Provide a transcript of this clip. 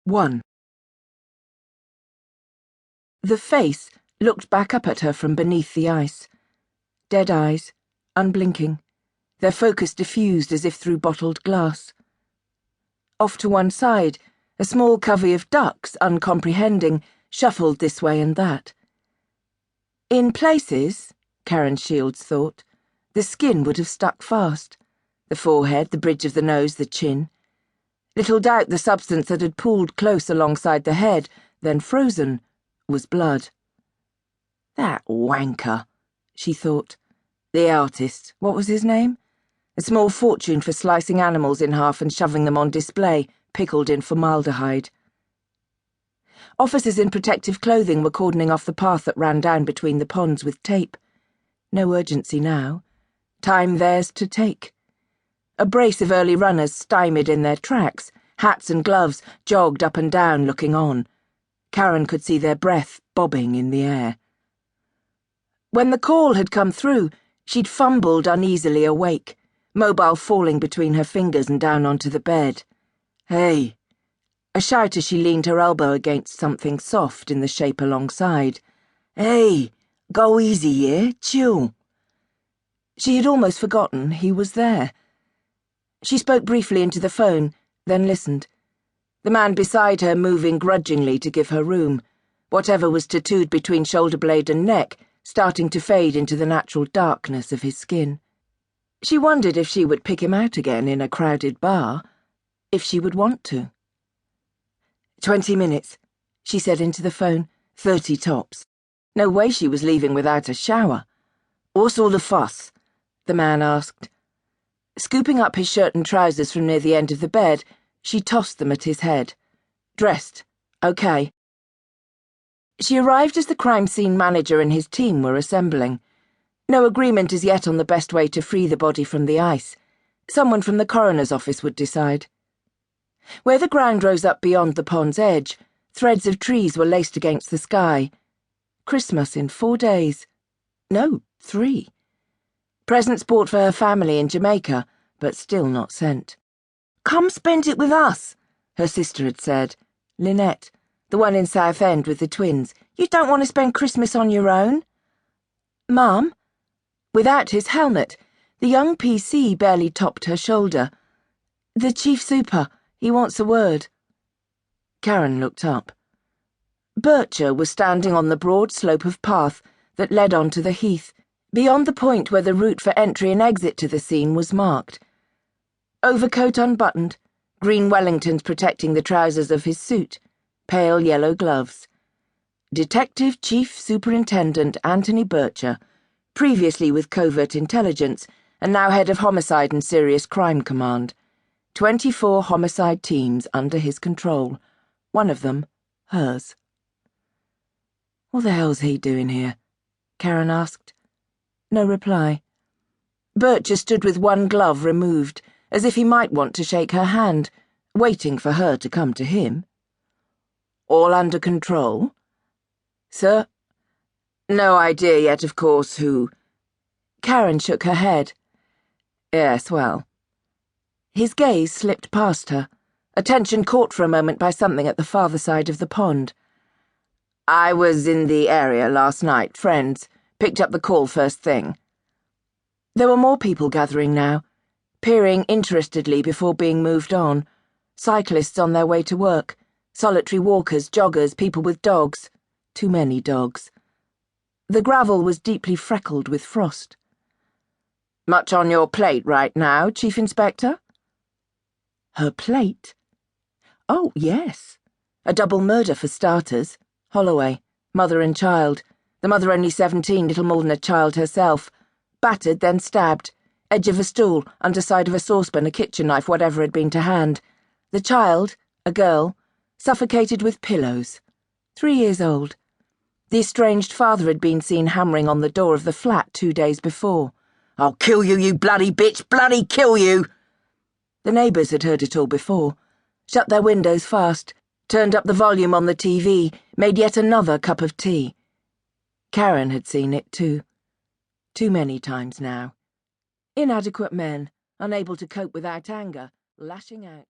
1. The face looked back up at her from beneath the ice. Dead eyes, unblinking, their focus diffused as if through bottled glass. Off to one side, a small covey of ducks, uncomprehending, shuffled this way and that. In places, Karen Shields thought, the skin would have stuck fast. The forehead, the bridge of the nose, the chin. Little doubt the substance that had pooled close alongside the head, then frozen, was blood. That wanker, she thought. The artist, what was his name? A small fortune for slicing animals in half and shoving them on display, pickled in formaldehyde. Officers in protective clothing were cordoning off the path that ran down between the ponds with tape. No urgency now. Time theirs to take. A brace of early runners stymied in their tracks, hats and gloves, jogged up and down looking on. Karen could see their breath bobbing in the air. When the call had come through, she'd fumbled uneasily awake, mobile falling between her fingers and down onto the bed. Hey! A shout as she leaned her elbow against something soft in the shape alongside. Hey! Go easy, yeah? Chill. She had almost forgotten he was there. She spoke briefly into the phone, then listened. The man beside her moving grudgingly to give her room, whatever was tattooed between shoulder blade and neck starting to fade into the natural darkness of his skin. She wondered if she would pick him out again in a crowded bar, if she would want to. 20 minutes, she said into the phone. 30 tops. No way she was leaving without a shower. What's all the fuss? The man asked. Scooping up his shirt and trousers from near the end of the bed, she tossed them at his head. Dressed. Okay. She arrived as the crime scene manager and his team were assembling. No agreement as yet on the best way to free the body from the ice. Someone from the coroner's office would decide. Where the ground rose up beyond the pond's edge, threads of trees were laced against the sky. Christmas in 4 days. No, 3. Presents bought for her family in Jamaica, but still not sent. Come spend it with us, her sister had said. Lynette, the one in Southend with the twins. You don't want to spend Christmas on your own? Mum? Without his helmet, the young PC barely topped her shoulder. The chief super, he wants a word. Karen looked up. Bircher was standing on the broad slope of path that led onto the heath, beyond the point where the route for entry and exit to the scene was marked. Overcoat unbuttoned, green Wellingtons protecting the trousers of his suit, pale yellow gloves. Detective Chief Superintendent Anthony Bircher, previously with Covert Intelligence and now head of Homicide and Serious Crime Command. 24 homicide teams under his control, one of them hers. What the hell's he doing here? Karen asked. No reply. Bircher stood with one glove removed, as if he might want to shake her hand, waiting for her to come to him. All under control? Sir? No idea yet, of course, who... Karen shook her head. Yes, well... His gaze slipped past her, attention caught for a moment by something at the farther side of the pond. I was in the area last night, friends. Picked up the call first thing. There were more people gathering now, peering interestedly before being moved on. Cyclists on their way to work, solitary walkers, joggers, people with dogs. Too many dogs. The gravel was deeply freckled with frost. Much on your plate right now, Chief Inspector? Her plate? Oh, yes. A double murder for starters. Holloway, mother and child. The mother only 17, little more than a child herself. Battered, then stabbed. Edge of a stool, underside of a saucepan, a kitchen knife, whatever had been to hand. The child, a girl, suffocated with pillows. 3 years old. The estranged father had been seen hammering on the door of the flat 2 days before. I'll kill you, you bloody bitch! Bloody kill you! The neighbours had heard it all before. Shut their windows fast, turned up the volume on the TV, made yet another cup of tea. Karen had seen it too. Too many times now. Inadequate men, unable to cope without anger, lashing out.